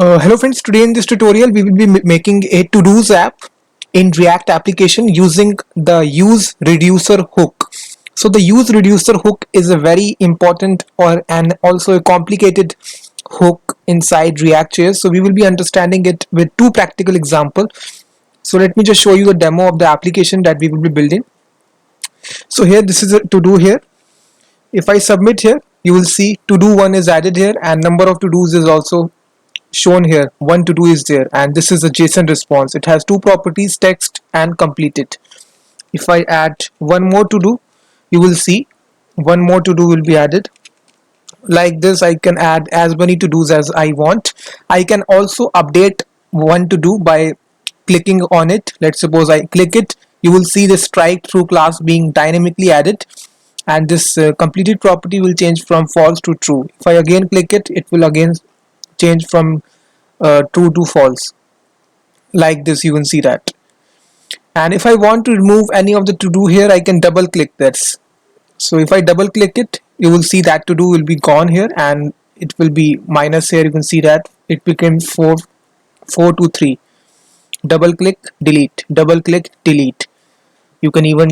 Hello friends, today in this tutorial we will be making a to-dos app in React application using the use reducer hook. So the use reducer hook is a very important and also a complicated hook inside React.js. So we will be understanding it with two practical examples. So let me just show you the demo of the application that we will be building. So here this is a to-do here. If I submit here, you will see to-do one is added here and number of to-dos is also shown here. One to do is there, and this is a JSON response. It has two properties, text and completed. If I add one more to do, you will see one more to do will be added. Like this, I can add as many to dos as I want. I can also update one to do by clicking on it. Let's suppose I click it, you will see the strike through class being dynamically added, and this completed property will change from false to true. If I again click it, it will again change from true to false. Like this, you can see that. And if I want to remove any of the to do here, I can double click this. So if I double click it, you will see that to do will be gone here and it will be minus here. You can see that it became 4 to 3. Double click, delete, double click, delete. You can even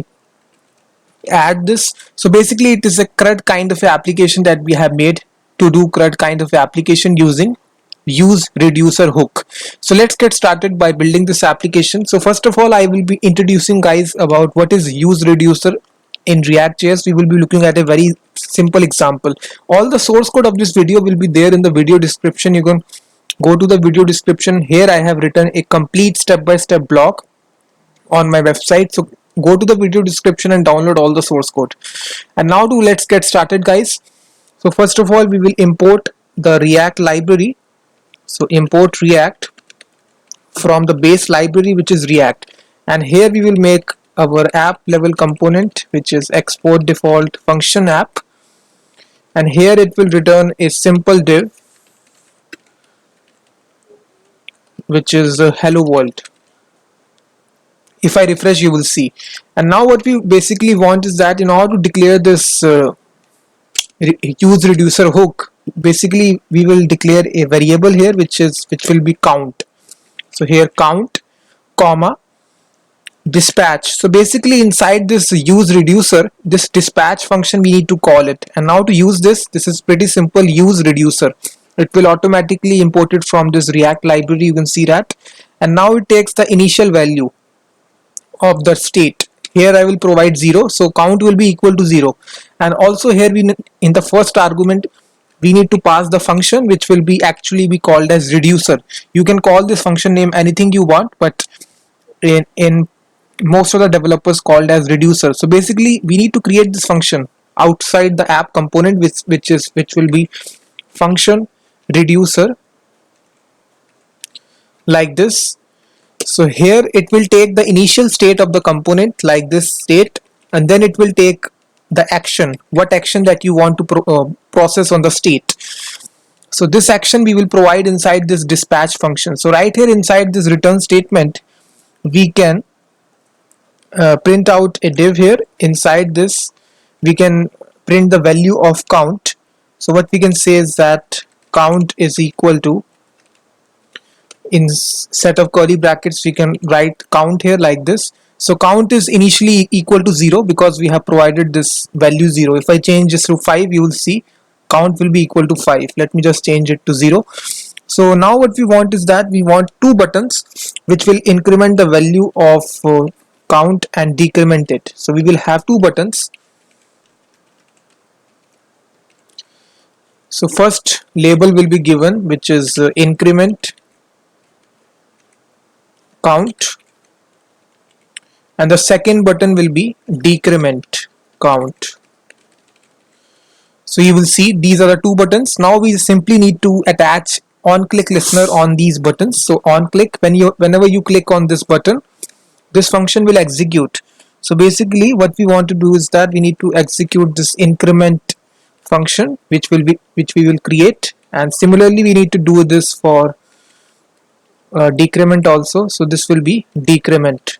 add this. So basically it is a CRUD kind of application that we have made, to do CRUD kind of application using use reducer hook. So let's get started by building this application. So first of all, I will be introducing guys about what is use reducer in React.js. We will be looking at a very simple example. All the source code of this video will be there in the video description. You can go to the video description. Here I have written a complete step-by-step blog on my website. So go to the video description and download all the source code. And now let's get started guys. So first of all, we will import the React library. So import React from the base library, which is React, and here we will make our app level component, which is export default function app, and here it will return a simple div which is hello world. If I refresh, you will see. And now what we basically want is that in order to declare this use reducer hook, basically we will declare a variable here which will be count. So here count comma dispatch. So basically inside this use reducer, this dispatch function we need to call it. And now to use this is pretty simple. Use reducer, it will automatically import it from this React library. You can see that. And now it takes the initial value of the state. Here I will provide 0, so count will be equal to 0. And also here we, in the first argument, we need to pass the function which will be actually be called as reducer. You can call this function name anything you want, but in most of the developers called as reducer. So basically we need to create this function outside the app component, which will be function reducer, like this. So here it will take the initial state of the component, like this state, and then it will take the action, what action that you want to process on the state. So this action we will provide inside this dispatch function. So right here inside this return statement, we can print out a div here. Inside this we can print the value of count. So what we can say is that count is equal to, in set of curly brackets we can write count here like this. So count is initially equal to 0 because we have provided this value 0. If I change this to 5, you will see count will be equal to 5. Let me just change it to 0. So now what we want is that we want two buttons which will increment the value of count and decrement it. So we will have two buttons. So first label will be given, which is increment count, and the second button will be decrement count. So you will see these are the two buttons. Now we simply need to attach on click listener on these buttons. So on click, whenever you click on this button, this function will execute. So basically what we want to do is that we need to execute this increment function which we will create, and similarly we need to do this for decrement also. So this will be decrement.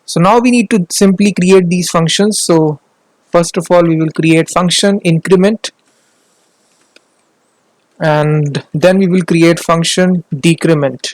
So now we need to simply create these functions. So first of all we will create function increment, and then we will create function decrement.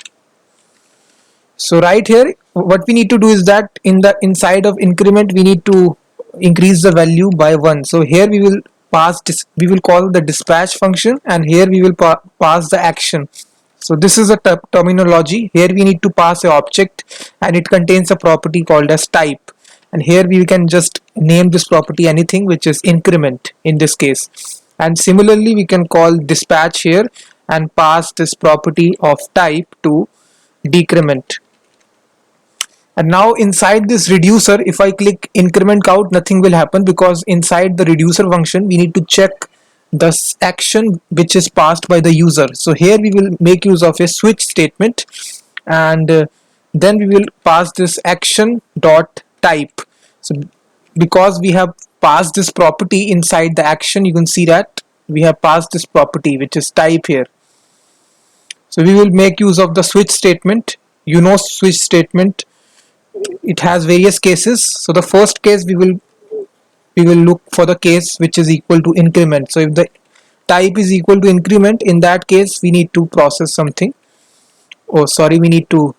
So right here what we need to do is that in the inside of increment we need to increase the value by 1. So here we will pass this, we will call the dispatch function, and here we will pass the action. So this is a terminology. Here we need to pass a object and it contains a property called as type, and here we can just name this property anything, which is increment in this case. And similarly we can call dispatch here and pass this property of type to decrement. And now inside this reducer, if I click increment count, nothing will happen, because inside the reducer function we need to check the action which is passed by the user. So here we will make use of a switch statement, and then we will pass this action dot type. So because we have passed this property inside the action, you can see that we have passed this property which is type here. So we will make use of the switch statement. You know, switch statement, it has various cases. So the first case we will look for the case which is equal to increment. So if the type is equal to increment, in that case we need to process something. Oh sorry, we need to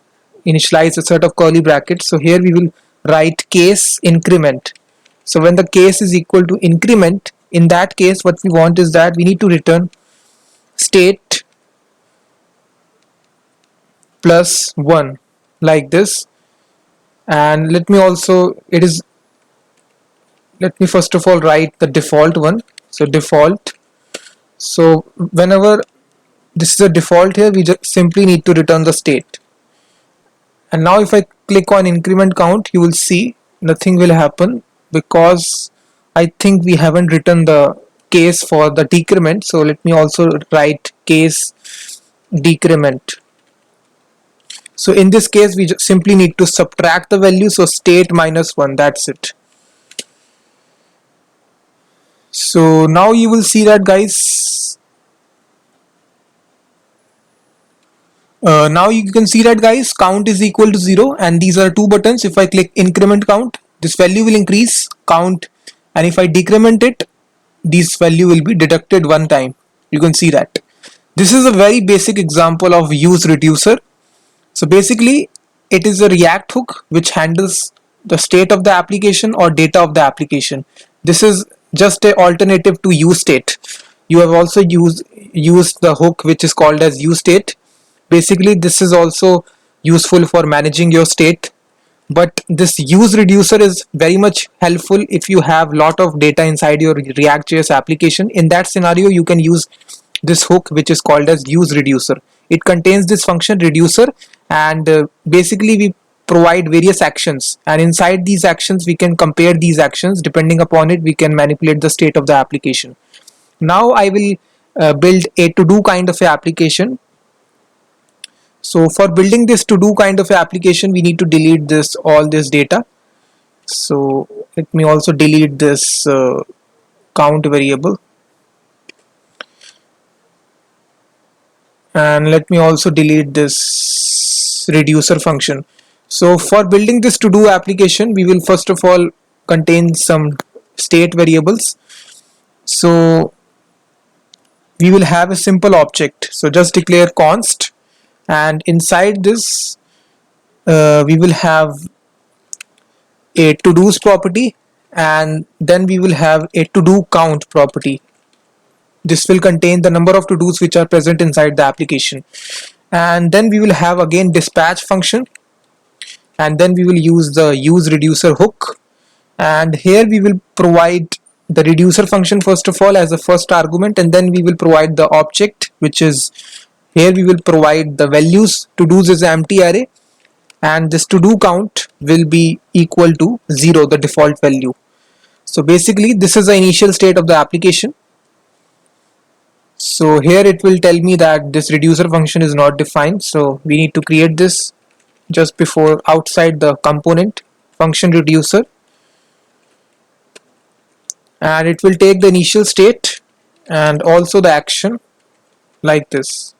initialize a set of curly brackets. So here we will write case increment. So when the case is equal to increment, in that case what we want is that we need to return state plus 1 like this. And let me first of all write the default one. So default, so whenever this is a default here, we just simply need to return the state. And now if I click on increment count, you will see nothing will happen, because I think we haven't written the case for the decrement. So let me also write case decrement. So in this case we just simply need to subtract the value, so state minus 1, that's it. So now you will see that, guys, now you can see that, guys, count is equal to 0, and these are two buttons. If I click increment count, this value will increase count, and if I decrement it, this value will be deducted one time. You can see that. This is a very basic example of use reducer. So basically it is a React hook which handles the state of the application or data of the application. This is just an alternative to useState. You have also used the hook which is called as useState. Basically this is also useful for managing your state, but this use reducer is very much helpful if you have lot of data inside your React.js application. In that scenario you can use this hook which is called as use reducer. It contains this function reducer, and basically we provide various actions, and inside these actions we can compare these actions. Depending upon it we can manipulate the state of the application. Now I will build a to-do kind of a application. So for building this to-do kind of a application we need to delete all this data. So let me also delete this count variable, and let me also delete this reducer function. So for building this to-do application we will first of all contain some state variables. So we will have a simple object, so just declare const, and inside this we will have a to-dos property, and then we will have a to-do count property. This will contain the number of to-dos which are present inside the application. And then we will have again dispatch function, and then we will use the use reducer hook, and here we will provide the reducer function first of all as the first argument, and then we will provide the object, which is here we will provide the values. To-dos is an empty array, and this to-do count will be equal to 0, the default value. So basically this is the initial state of the application. So here it will tell me that this reducer function is not defined, so we need to create this just before outside the component function reducer, and it will take the initial state and also the action like this.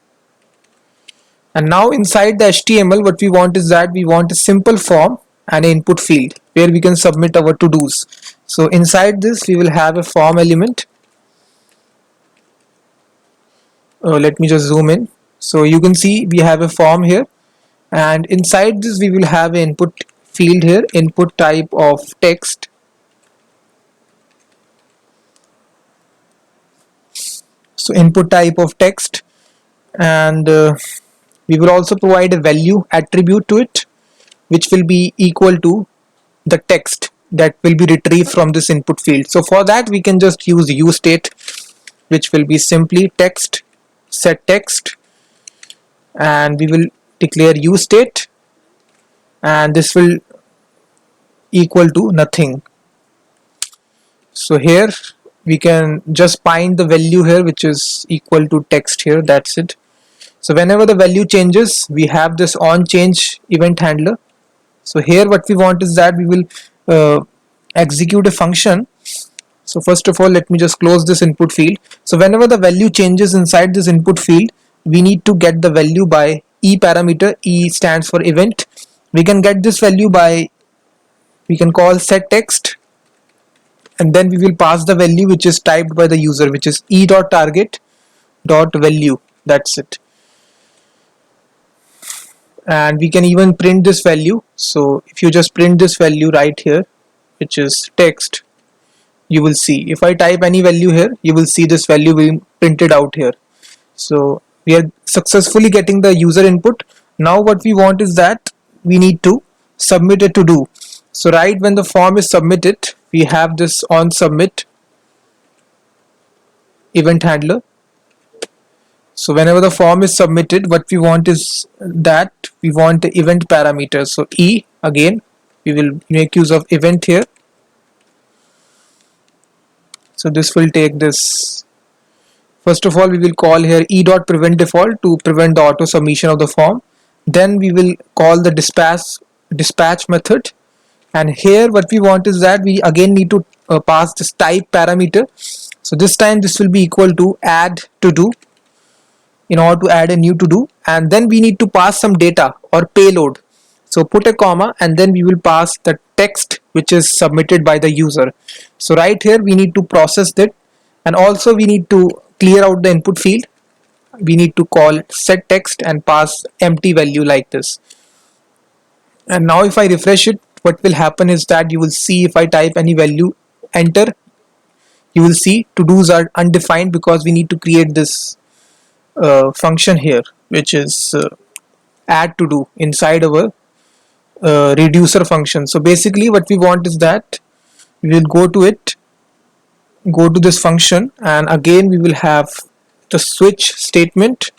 And now inside the HTML what we want is that we want a simple form and an input field where we can submit our to-dos. So inside this we will have a form element, Let me just zoom in. So you can see we have a form here, and inside this we will have an input field here, input type of text. So input type of text, and we will also provide a value attribute to it, which will be equal to the text that will be retrieved from this input field. So for that we can just use useState, which will be simply text set text, and we will declare useState, and this will equal to nothing. So here we can just find the value here, which is equal to text here. That's it. So whenever the value changes, we have this on change event handler. So here what we want is that we will execute a function. So first of all, let me just close this input field. So whenever the value changes inside this input field, we need to get the value by e parameter. E stands for event. We can get this value by, we can call set text, and then we will pass the value which is typed by the user, which is e.target.value. That's it. And we can even print this value. So if you just print this value right here, which is text, you will see if I type any value here, you will see this value being printed out here. So we are successfully getting the user input. Now what we want is that we need to submit a to do. So right when the form is submitted, we have this on submit event handler. So whenever the form is submitted, what we want is that we want the event parameter. So e, again we will make use of event here. So this will take this. First of all, we will call here e.prevent default to prevent the auto submission of the form. Then we will call the dispatch method, and here what we want is that we again need to pass this type parameter. So this time this will be equal to add to do, in order to add a new to do, and then we need to pass some data or payload. So put a comma, and then we will pass the text which is submitted by the user. So right here we need to process that, and also we need to clear out the input field. We need to call set text and pass empty value like this. And now if I refresh it, what will happen is that you will see if I type any value, enter, you will see to do's are undefined because we need to create this function here, which is add to do inside our reducer function. So basically what we want is that we will go to it, go to this function, and again we will have the switch statement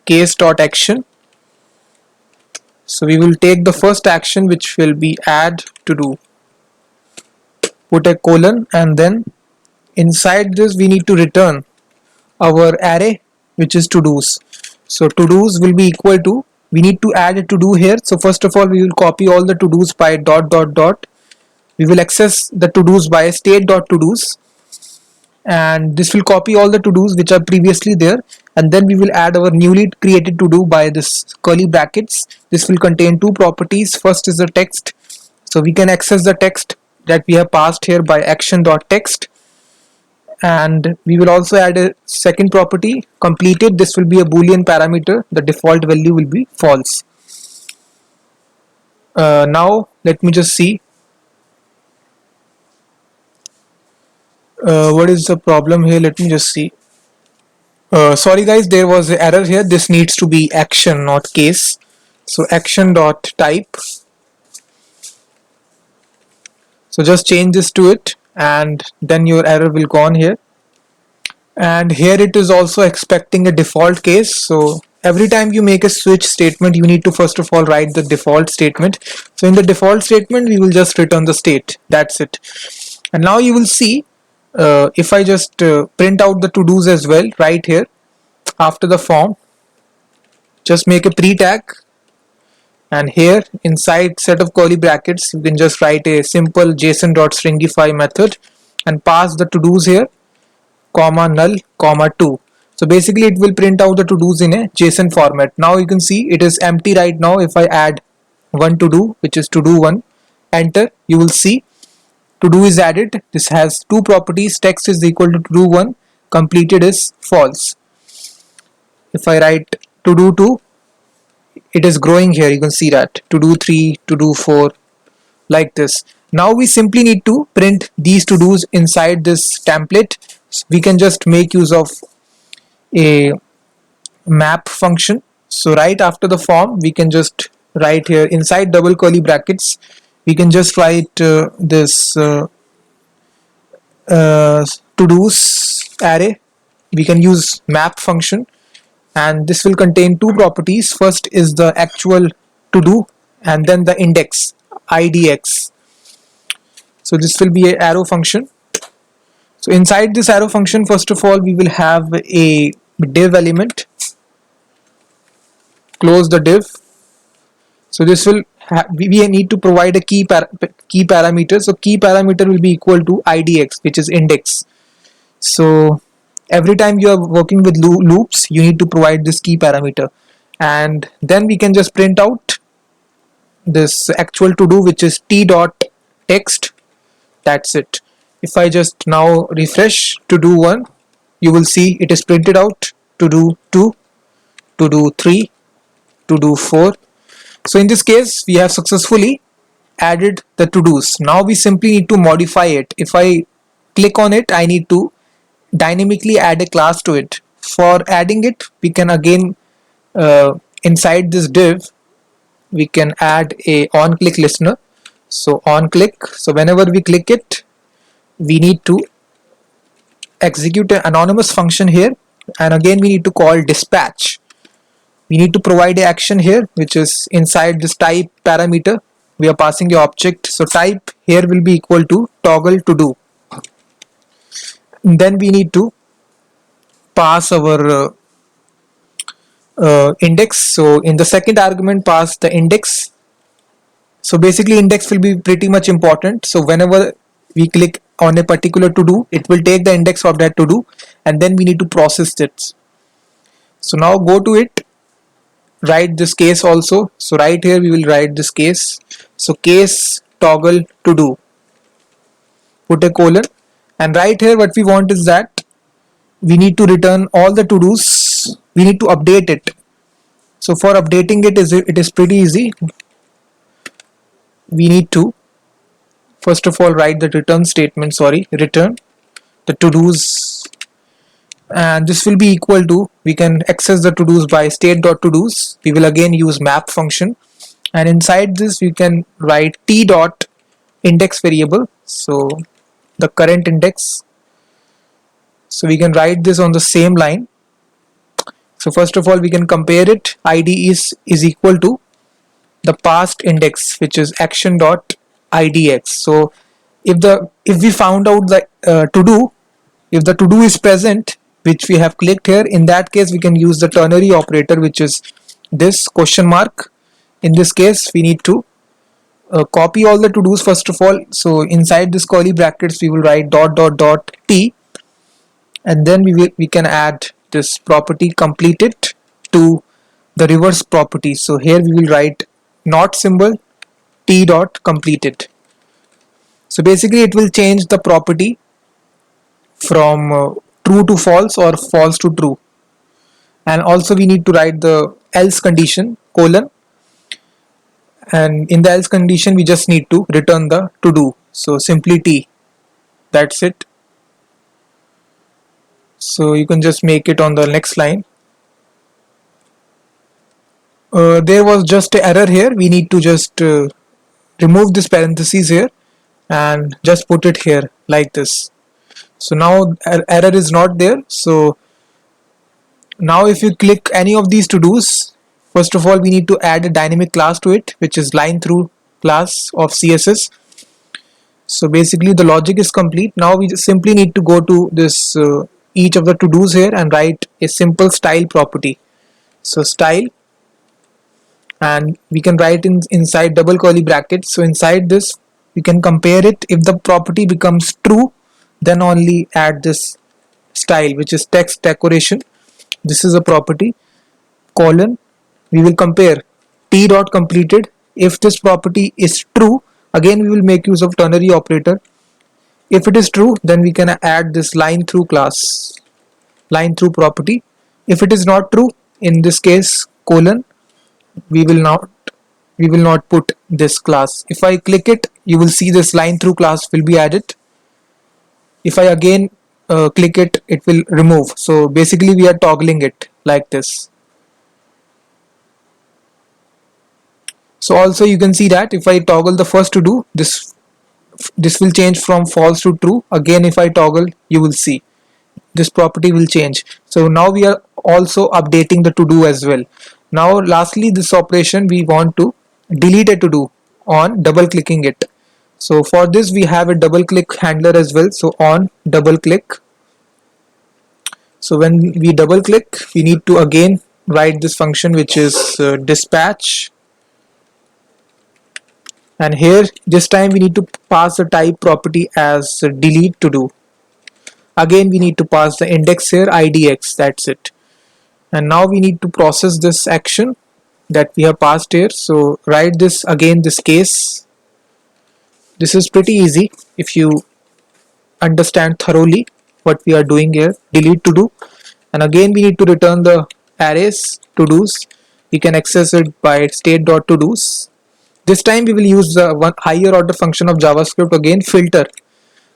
case.action. So we will take the first action, which will be add to do, put a colon, and then inside this we need to return our array, which is to do's. So to do's will be equal to, we need to add a to do here. So first of all we will copy all the to do's by dot dot dot. We will access the to do's by state.todos, and this will copy all the to do's which are previously there, and then we will add our newly created to do by this curly brackets. This will contain two properties. First is the text, so we can access the text that we have passed here by action.text, and we will also add a second property, completed. This will be a boolean parameter. The default value will be false. Now let me just see what is the problem here. Let me just see. Sorry guys, there was an error here. This needs to be action, not case. So action dot type. So just change this to it, and then your error will go on here. And here it is also expecting a default case. So every time you make a switch statement, you need to first of all write the default statement. So in the default statement we will just return the state. That's it. And now you will see, if I just print out the to do's as well right here after the form, just make a pre-tag, and here inside set of curly brackets you can just write a simple json.stringify method and pass the to do's here, comma null, comma 2. So basically it will print out the to do's in a JSON format. Now you can see it is empty right now. If I add one to do, which is to do 1, enter, you will see to do is added. This has two properties, text is equal to do 1, completed is false. If I write to do 2, it is growing here. You can see that to do 3, to do 4, like this. Now we simply need to print these to do's inside this template. So we can just make use of a map function. So right after the form, we can just write here inside double curly brackets, we can just write this to do's array. We can use map function, and this will contain two properties. First is the actual to do, and then the index idx. So this will be an arrow function. So inside this arrow function, first of all, we will have a div element. Close the div. So this will we need to provide a key parameter. So key parameter will be equal to idx, which is index. So every time you are working with loops, you need to provide this key parameter, and then we can just print out this actual to do, which is t dot text. That's it. If I just now refresh to do 1, you will see it is printed out to do 2, to do 3, to do 4. So in this case, we have successfully added the to do's. Now we simply need to modify it. If I click on it, I need to dynamically add a class to it. For adding it, we can again inside this div, we can add a on click listener. So on click, so whenever we click it, we need to execute an anonymous function here, and again we need to call dispatch. We need to provide an action here, which is inside this type parameter. We are passing a object, so type here will be equal to toggle to do. Then we need to pass our index. So in the second argument, pass the index. So basically index will be pretty much important. So whenever we click on a particular to do, it will take the index of that to do, and then we need to process it. So now go to it, write this case also. So right here we will write this case. So case toggle to do, put a colon, and right here what we want is that we need to return all the to do's. We need to update it. So for updating it is pretty easy. We need to first of all write the return statement, return the to do's, and this will be equal to, we can access the to do's by state.todos. We will again use map function, and inside this we can write t dot index variable, so the current index. So we can write this on the same line. So first of all, we can compare it. id is equal to the past index, which is action dot idx. So if we found out the to do, if the to do is present, which we have clicked here, in that case we can use the ternary operator, which is this question mark. In this case we need to copy all the to do's first of all. So inside this curly brackets we will write dot dot dot t, and then we can add this property completed to the reverse property. So here we will write not symbol t dot completed. So basically it will change the property from true to false or false to true. And also we need to write the else condition, colon, and in the else condition we just need to return the to do. So simply t, that's it. So you can just make it on the next line. There was just an error here. We need to just remove this parentheses here and just put it here like this. So now error is not there. So now if you click any of these to do's, first of all we need to add a dynamic class to it, which is line through class of CSS. So basically the logic is complete. Now we simply need to go to this each of the to do's here and write a simple style property. So style, and we can write inside double curly brackets. So inside this we can compare it. If the property becomes true, then only add this style, which is text decoration. This is a property, colon, we will compare t dot completed. If this property is true, again we will make use of ternary operator. If it is true, then we can add this line through class, line through property. If it is not true, in this case colon, we will not put this class. If I click it, you will see this line through class will be added. If I again click it, it will remove. So basically we are toggling it like this. So also you can see that if I toggle the first to do, this will change from false to true. Again, if I toggle, you will see this property will change. So now we are also updating the to do as well. Now lastly, this operation we want to delete a to do on double clicking it. So for this we have a double click handler as well. So on double click, so when we double click, we need to again write this function which is dispatch, and here this time we need to pass the type property as delete to do. Again we need to pass the index here idx, that's it. And now we need to process this action that we have passed here. So write this again, this case. This is pretty easy if you understand thoroughly what we are doing here. Delete to do, and again we need to return the arrays to do's. We can access it by state.todos. This time we will use the one higher order function of JavaScript, again filter.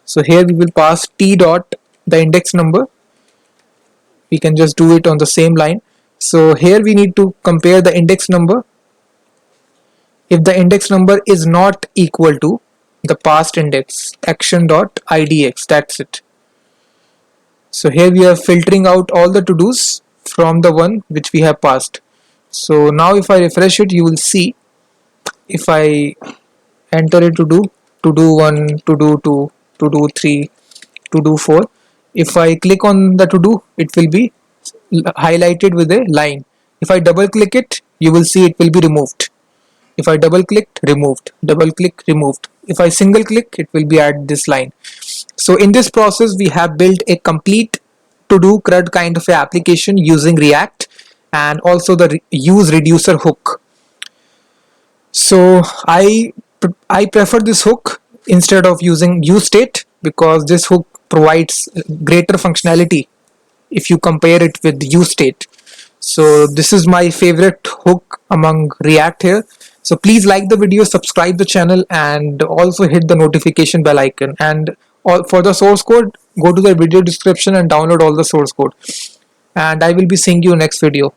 So here we will pass t dot the index number. We can just do it on the same line. So here we need to compare the index number. If the index number is not equal to the past index, action dot idx, that's it. So here we are filtering out all the to-dos from the one which we have passed. So now if I refresh it, you will see, if I enter it to do 1, to do 2, to do 3, to do 4, if I click on the to do, it will be highlighted with a line. If I double click it, you will see it will be removed. If I double click, removed, double click, removed. If I single click, it will be at this line. So in this process we have built a complete to do CRUD kind of a application using React and also the use reducer hook. So I prefer this hook instead of using use state, because this hook provides greater functionality if you compare it with use state. So this is my favorite hook among React here. So please like the video, subscribe the channel, and also hit the notification bell icon. And for the source code, go to the video description and download all the source code. And I will be seeing you next video.